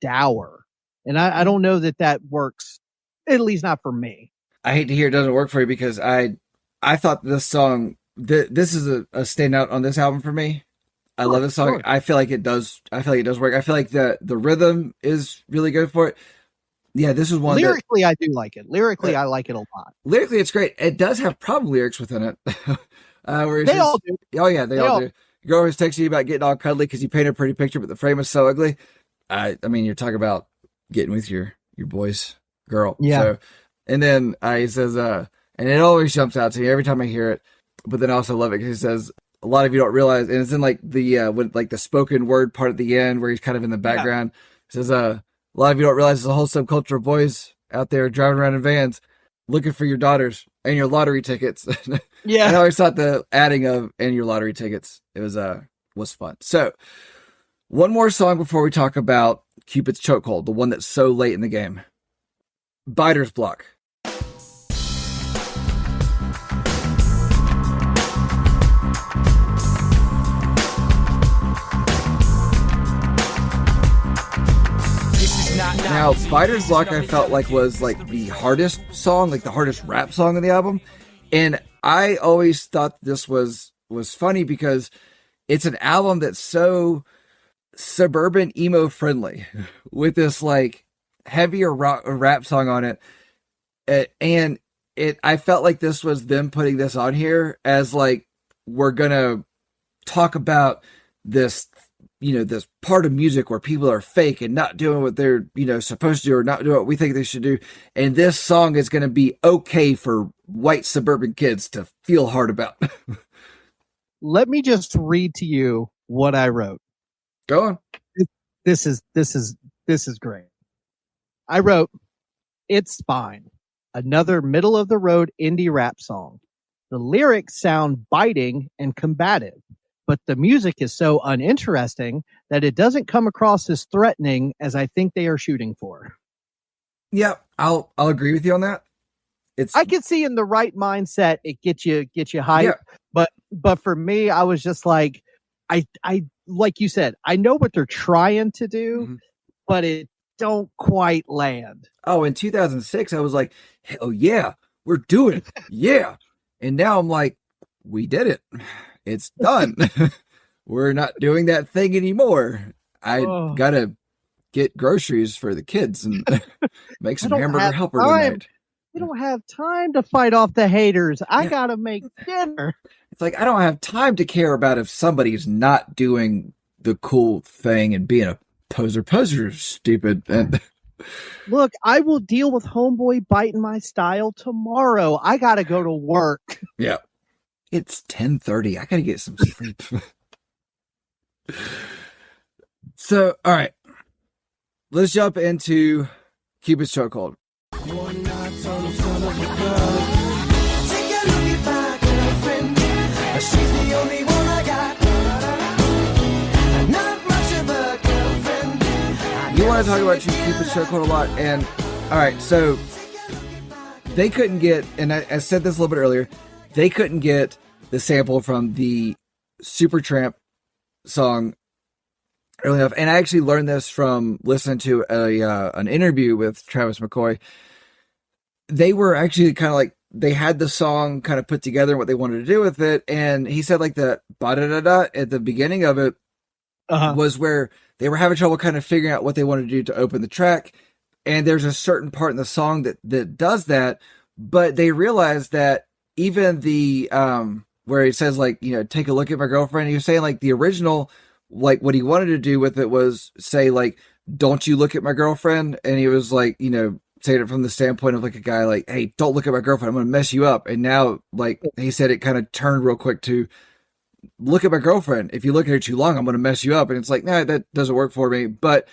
dour. And I don't know that works, at least not for me. I hate to hear it doesn't work for you because I thought this song, this is a standout on this album for me. I love this song. Sure. I feel like it does work. I feel like the rhythm is really good for it. Yeah, this is one Lyrically, I do like it. Lyrically, I like it a lot. lyrically it's great. It does have problem lyrics within it. Where it's They all do. Oh yeah, they all do. Your girl always texting you about getting all cuddly because you paint a pretty picture, but the frame is so ugly. I mean, you're talking about getting with your boy's girl. Yeah. So, and then he says, and it always jumps out to me every time I hear it. But then I also love it because he says, a lot of you don't realize, and it's in like the when like the spoken word part at the end where he's kind of in the background. He says, a lot of you don't realize there's a whole subculture of boys out there driving around in vans looking for your daughters and your lottery tickets. Yeah. I always thought the adding of and your lottery tickets, it was fun. So one more song before we talk about Cupid's Chokehold, the one that's so late in the game. Biter's Block. Now, Biter's Block I felt like was like the hardest song, like the hardest rap song on the album. And I always thought this was funny because it's an album that's so suburban emo friendly with this like heavier rap song on it. And I felt like this was them putting this on here as like, we're going to talk about this, you know, this part of music where people are fake and not doing what they're, you know, supposed to do or not doing what we think they should do. And this song is going to be okay for white suburban kids to feel hard about. Let me just read to you what I wrote. Go on. This is great. I wrote, "It's fine. Another middle of the road indie rap song. The lyrics sound biting and combative, but the music is so uninteresting that it doesn't come across as threatening as I think they are shooting for." Yeah, I'll agree with you on that. I could see in the right mindset it gets you hyped, but for me, I was just like, I like you said, I know what they're trying to do, but it don't quite land. Oh, in 2006, I was like, hell yeah, we're doing it. Yeah. And now I'm like, we did it. It's done. We're not doing that thing anymore. I gotta get groceries for the kids and make some hamburger helper tonight. We don't have time to fight off the haters. I gotta make dinner. It's like, I don't have time to care about if somebody's not doing the cool thing and being a poser, stupid. And look, I will deal with homeboy biting my style tomorrow. I gotta go to work. Yeah. It's 10:30. I gotta get some sleep. So, all right. Let's jump into Cupid's Chokehold. You want to talk about Cupid's Chokehold a lot, and all right, so they couldn't get, and I said this a little bit earlier, they couldn't get the sample from the Supertramp song early enough. And I actually learned this from listening to an interview with Travis McCoy. They were actually kind of like, they had the song kind of put together and what they wanted to do with it. And he said like the ba-da-da-da at the beginning of it was where they were having trouble kind of figuring out what they wanted to do to open the track. And there's a certain part in the song that does that, but they realized that even the, where he says like, you know, take a look at my girlfriend, he was saying like the original, like what he wanted to do with it was say like, don't you look at my girlfriend? And he was like, you know, saying it from the standpoint of like a guy like, hey, don't look at my girlfriend, I'm going to mess you up. And now, like he said, it kind of turned real quick to look at my girlfriend. If you look at her too long, I'm going to mess you up. And it's like, nah, that doesn't work for me. But,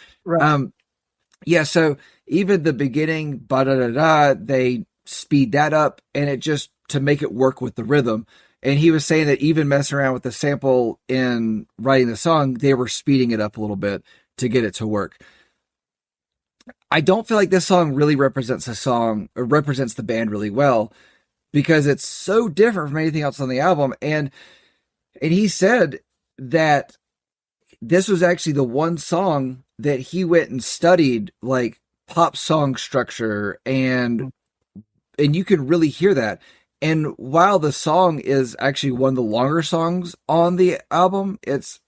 yeah, so even the beginning, ba-da-da-da, they speed that up and it just to make it work with the rhythm. And he was saying that even messing around with the sample in writing the song, they were speeding it up a little bit to get it to work. I don't feel like this song really represents the song or represents the band really well because it's so different from anything else on the album. And he said that this was actually the one song that he went and studied like pop song structure and you can really hear that. And while the song is actually one of the longer songs on the album, it's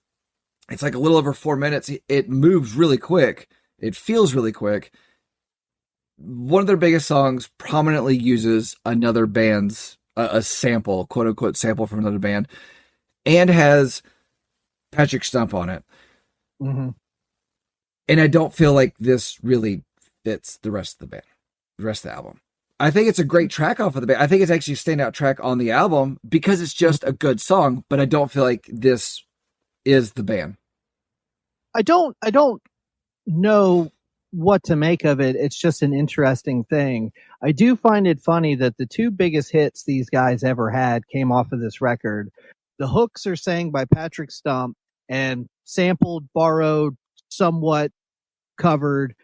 like a little over 4 minutes. It moves really quick. It feels really quick. One of their biggest songs prominently uses another band's a sample, quote unquote sample from another band, and has Patrick Stump on it. Mm-hmm. And I don't feel like this really fits the rest of the band, the rest of the album. I think it's a great track off of the band. I think it's actually a standout track on the album because it's just a good song, but I don't feel like this is the band. I don't know what to make of it. It's just an interesting thing. I do find it funny that the two biggest hits these guys ever had came off of this record. The hooks are sang by Patrick Stump and sampled, borrowed, somewhat covered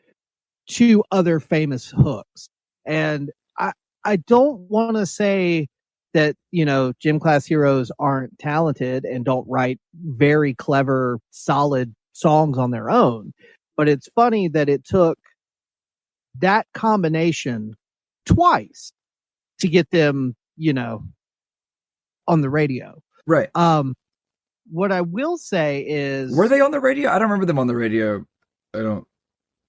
two other famous hooks. And I don't want to say that, you know, Gym Class Heroes aren't talented and don't write very clever, solid songs on their own. But it's funny that it took that combination twice to get them, you know, on the radio. Right. What I will say is, were they on the radio? I don't remember them on the radio. I don't.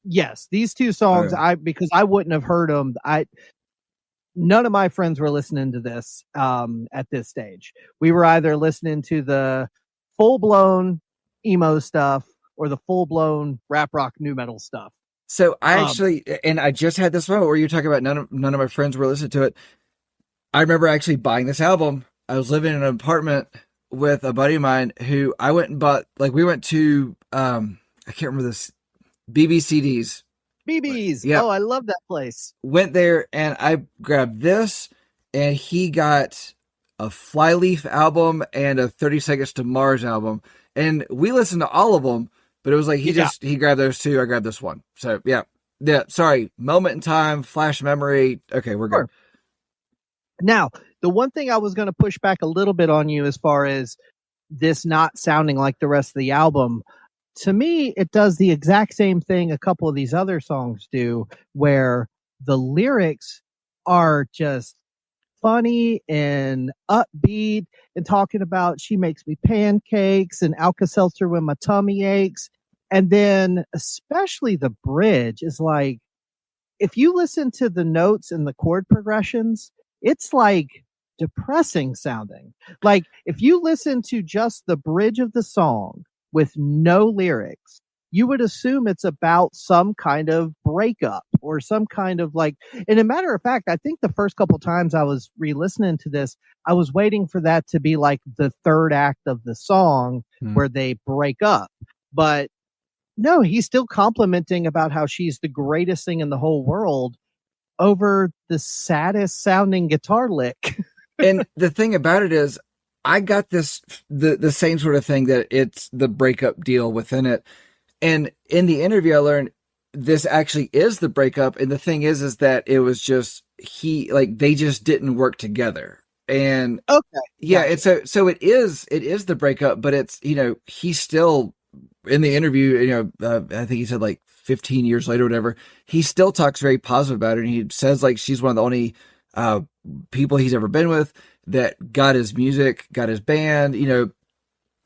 Yes, these two songs, because I wouldn't have heard them. None of my friends were listening to this at this stage. We were either listening to the full blown emo stuff or the full blown rap rock new metal stuff. So I actually, and I just had this moment where you're talking about none of my friends were listening to it. I remember actually buying this album. I was living in an apartment with a buddy of mine who I went and bought, like we went to, I can't remember this, BBCDs. BBs. Yep. Oh, I love that place. Went there and I grabbed this and he got a Flyleaf album and a 30 Seconds to Mars album. And we listened to all of them, but it was like he grabbed those two. I grabbed this one. So yeah. Sorry. Moment in time, flash memory. Okay, we're good. Now, the one thing I was going to push back a little bit on you as far as this not sounding like the rest of the album, to me, it does the exact same thing a couple of these other songs do, where the lyrics are just funny and upbeat and talking about she makes me pancakes and Alka-Seltzer when my tummy aches. And then especially the bridge is like, if you listen to the notes and the chord progressions, it's like depressing sounding. Like if you listen to just the bridge of the song with no lyrics, you would assume it's about some kind of breakup or some kind of like, and a matter of fact, I think the first couple times I was re-listening to this, I was waiting for that to be like the third act of the song where they break up. But no, he's still complimenting about how she's the greatest thing in the whole world over the saddest sounding guitar lick. And the thing about it is, I got this, the same sort of thing that it's the breakup deal within it. And in the interview, I learned this actually is the breakup. And the thing is that it was just they just didn't work together. And Okay. yeah, it's so it is the breakup, but it's, he's still in the interview, I think he said like 15 years later, or whatever, he still talks very positive about her. And he says like she's one of the only people he's ever been with that got his music, got his band,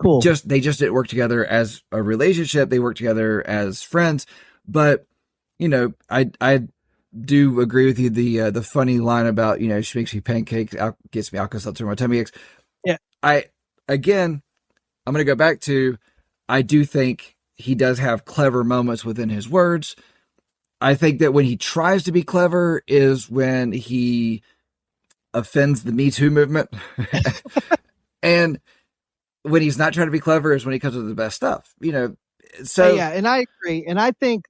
Cool. they just didn't work together as a relationship. They worked together as friends. But, I do agree with you. The funny line about, she makes me pancakes, gets me Alka-Seltzer, my tummy aches. Yeah. I'm going to go back to, I do think he does have clever moments within his words. I think that when he tries to be clever is when he offends the Me Too movement. And when he's not trying to be clever is when he comes with the best stuff, so yeah. And I agree. And I think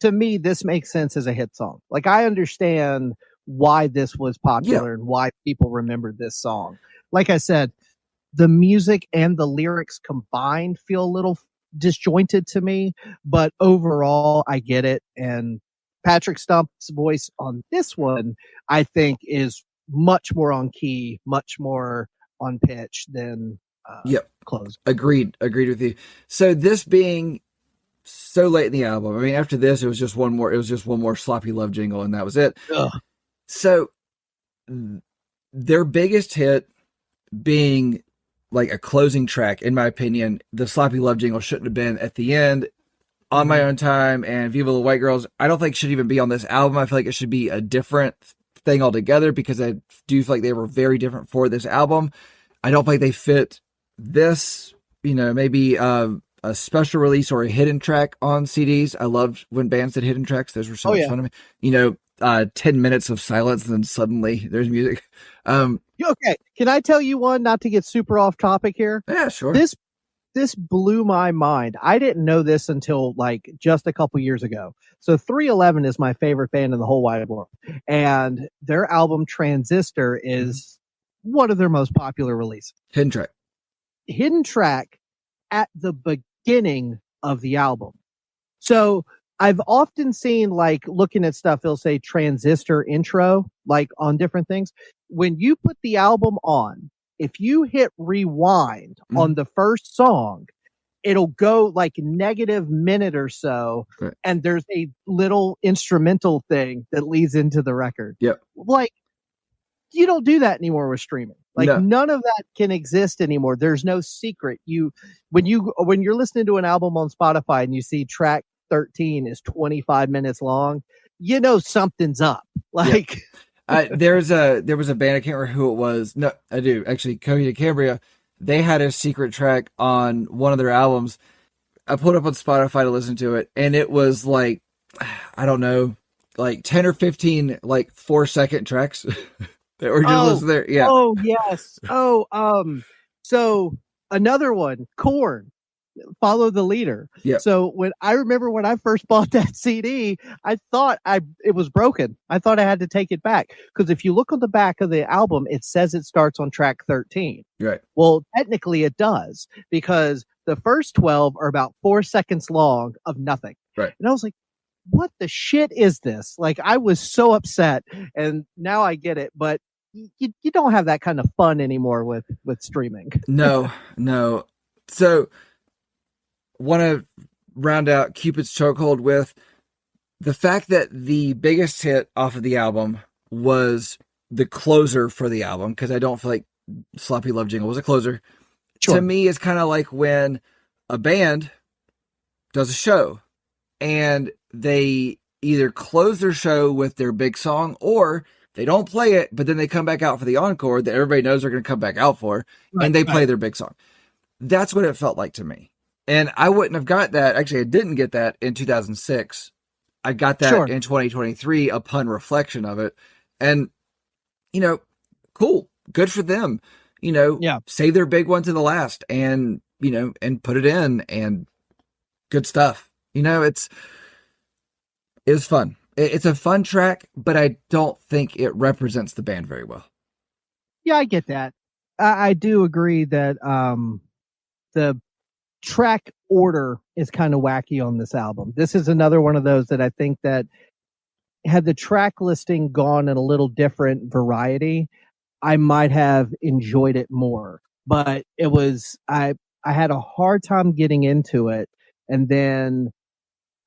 to me, this makes sense as a hit song. Like, I understand why this was popular and why people remembered this song. Like I said, the music and the lyrics combined feel a little disjointed to me, but overall, I get it. And Patrick Stump's voice on this one, I think, is much more on key, much more on pitch than Close. Agreed with you. So this being so late in the album, I mean, after this, it was just one more sloppy love jingle, and that was it. Ugh. So their biggest hit being like a closing track, in my opinion, the sloppy love jingle shouldn't have been at the end. On My Own Time and Viva the White Girls, I don't think should even be on this album. I feel like it should be a different thing altogether, because I do feel like they were very different for this album. I don't think they fit this, maybe a special release or a hidden track on CDs. I loved when bands did hidden tracks. Those were so much fun to me. 10 minutes of silence and then suddenly there's music. Okay. Can I tell you one, not to get super off topic here? Yeah, sure. This blew my mind. I didn't know this until like just a couple years ago. So 311 is my favorite band in the whole wide world. And their album Transistor is one of their most popular releases. Hidden track at the beginning of the album. So I've often seen, like, looking at stuff, it'll say Transistor intro, like on different things. When you put the album on, if you hit rewind on the first song, it'll go like negative minute or so. Right. And there's a little instrumental thing that leads into the record. Yep. Like, you don't do that anymore with streaming. Like, no. None of that can exist anymore. There's no secret. When you're listening to an album on Spotify and you see track 13 is 25 minutes long, something's up. Like, there was a band, I can't remember who it was. No, I do actually. Cody de Cambria. They had a secret track on one of their albums. I pulled it up on Spotify to listen to it, and it was like, I don't know, like 10 or 15 like 4-second tracks that were just there. Yeah. Oh yes. So another one, Korn, Follow the Leader. Yeah. So when I first bought that CD, I thought it was broken. I thought I had to take it back, because if you look on the back of the album, it says it starts on track 13. Right. Well, technically it does, because the first 12 are about 4 seconds long of nothing. Right. And I was like, what the shit is this? Like, I was so upset, and now I get it, but you don't have that kind of fun anymore with streaming. No. So, want to round out Cupid's Chokehold with the fact that the biggest hit off of the album was the closer for the album, because I don't feel like Sloppy Love Jingle was a closer. Sure. To me, it's kind of like when a band does a show and they either close their show with their big song, or they don't play it, but then they come back out for the encore that everybody knows they're going to come back out for, and they play their big song. That's what it felt like to me. And I wouldn't have got that. Actually, I didn't get that in 2006. I got that in 2023 upon reflection of it. And, cool. Good for them. Save their big one to the last and, and put it in, and good stuff. It was fun. It's a fun track, but I don't think it represents the band very well. Yeah, I get that. I do agree that the track order is kind of wacky on this album. This is another one of those that I think that had the track listing gone in a little different variety, I might have enjoyed it more. But it was I had a hard time getting into it, and then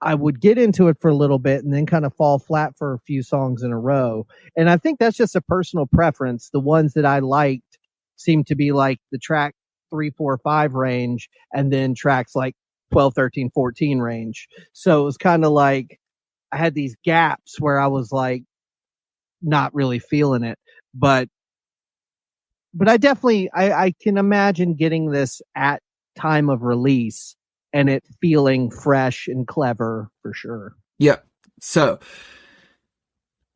I would get into it for a little bit and then kind of fall flat for a few songs in a row. And I think that's just a personal preference. The ones that I liked seem to be like the track 3, 4, 5 range, and then tracks like 12, 13, 14 range. So it was kind of like I had these gaps where I was like not really feeling it. But I definitely I can imagine getting this at time of release and it feeling fresh and clever for sure. Yeah. So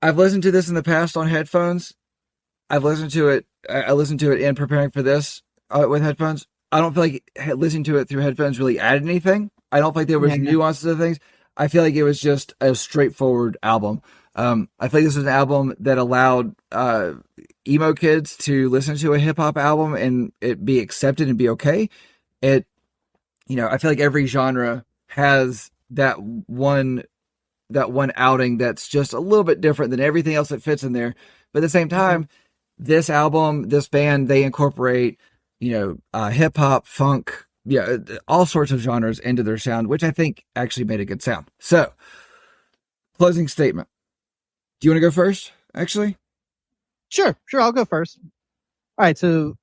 I've listened to this in the past on headphones. I've listened to it. I listened to it in preparing for this with headphones. I don't feel like listening to it through headphones really added anything. I don't feel like there was nuances of things. I feel like it was just a straightforward album. I feel like this was an album that allowed emo kids to listen to a hip hop album and it be accepted and be okay. I feel like every genre has that one outing that's just a little bit different than everything else that fits in there. But at the same time, this album, this band, they incorporate, hip hop, funk, all sorts of genres into their sound, which I think actually made a good sound. So, closing statement. Do you want to go first, actually? Sure. I'll go first. All right. So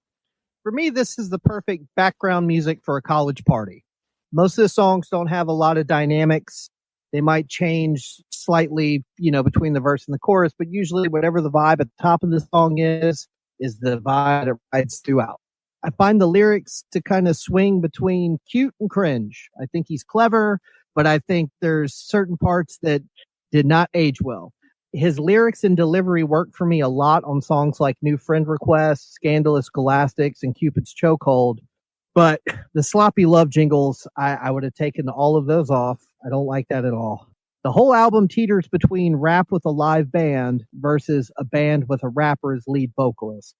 for me, this is the perfect background music for a college party. Most of the songs don't have a lot of dynamics. They might change slightly, between the verse and the chorus, but usually whatever the vibe at the top of the song is the vibe that rides throughout. I find the lyrics to kind of swing between cute and cringe. I think he's clever, but I think there's certain parts that did not age well. His lyrics and delivery work for me a lot on songs like New Friend Request, Scandalous Scholastics, and Cupid's Chokehold. But the sloppy love jingles, I would have taken all of those off. I don't like that at all. The whole album teeters between rap with a live band versus a band with a rapper as lead vocalist.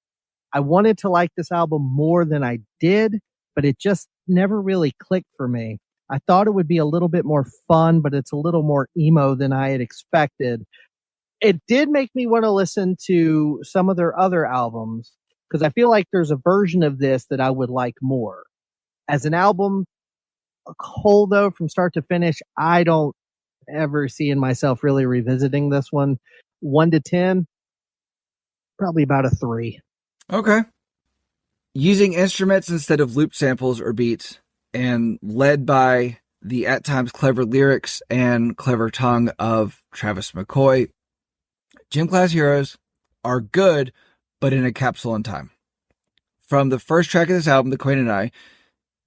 I wanted to like this album more than I did, but it just never really clicked for me. I thought it would be a little bit more fun, but it's a little more emo than I had expected. It did make me want to listen to some of their other albums because I feel like there's a version of this that I would like more. As an album whole, though, from start to finish, I don't ever see in myself really revisiting this one. 1 to 10, probably about a 3. Okay. Using instruments instead of loop samples or beats and led by the at times clever lyrics and clever tongue of Travis McCoy, Gym Class Heroes are good, but in a capsule in time. From the first track of this album, The Queen and I,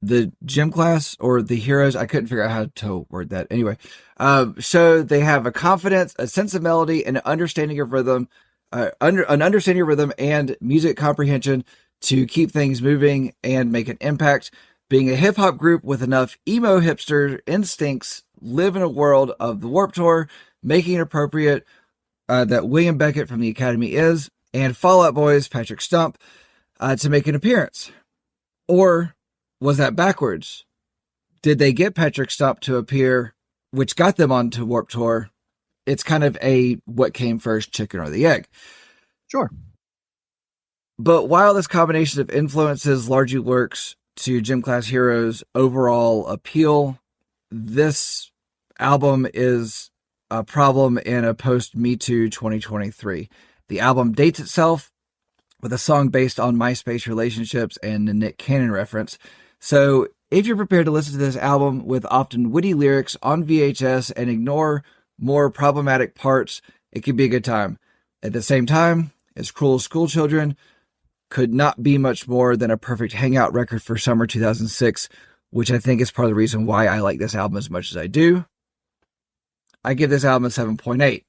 the Gym Class or the Heroes, I couldn't figure out how to word that. Anyway, so they have a confidence, a sense of melody, and an understanding of rhythm, and music comprehension to keep things moving and make an impact. Being a hip hop group with enough emo hipster instincts, live in a world of the Warped Tour, making it appropriate that William Beckett from the Academy is, and Fall Out Boy's Patrick Stump to make an appearance. Or was that backwards? Did they get Patrick Stump to appear, which got them onto Warped Tour? It's kind of a what came first, chicken or the egg. Sure. But while this combination of influences largely works to Gym Class Heroes' overall appeal, this album is a problem in a post-Me Too 2023. The album dates itself with a song based on MySpace relationships and a Nick Cannon reference. So if you're prepared to listen to this album with often witty lyrics on VHS and ignore more problematic parts, it could be a good time. At the same time, As Cruel as School Children could not be much more than a perfect hangout record for summer 2006, which I think is part of the reason why I like this album as much as I do. I give this album a 7.8.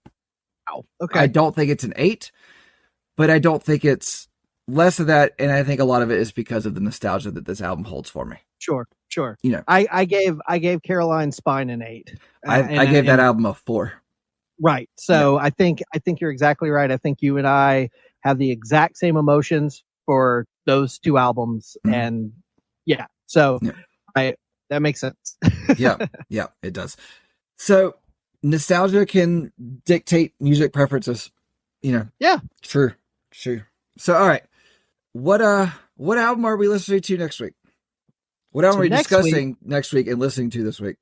Wow. Okay. I don't think it's an 8, but I don't think it's less of that, and I think a lot of it is because of the nostalgia that this album holds for me. Sure. You know, I gave Caroline Spine an 8. I gave that album a 4. Right. So yeah. I think you're exactly right. I think you and I have the exact same emotions for those two albums, and yeah. So that makes sense. yeah, it does. So nostalgia can dictate music preferences. Yeah. True. So, all right. What album are we listening to next week? What album are we discussing next week and listening to this week?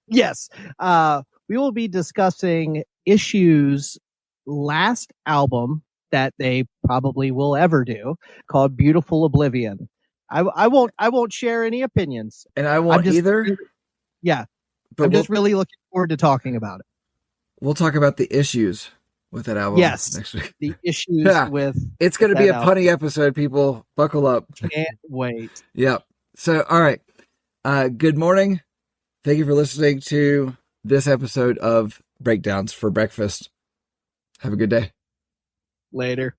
Yes. We will be discussing Issue's last album that they probably will ever do, called Beautiful Oblivion. I won't share any opinions. And I won't either. Yeah. But I'm just really looking forward to talking about it. We'll talk about the issues with that album next week. The issues with it's going to be a punny episode, people. Buckle up. Can't wait. Yep. So, all right. Good morning. Thank you for listening to this episode of Breakdowns for Breakfast. Have a good day. Later.